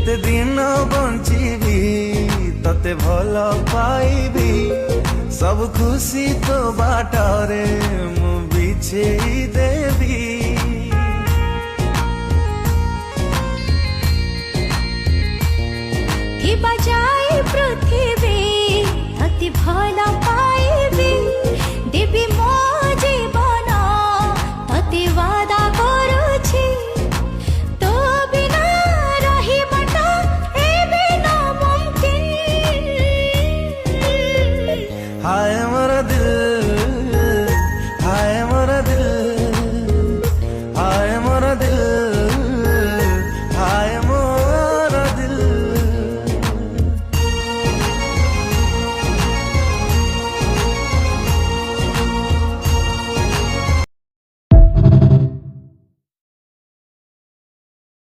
ଯେତେ ଦିନ ବଞ୍ଚିବି ତତେ ଭଲ ପାଇବି, ସବୁ ଖୁସି ତୋ ବାଟରେ ମୁଁ ବିଛେଇ ଦେବି। କି ବାଜା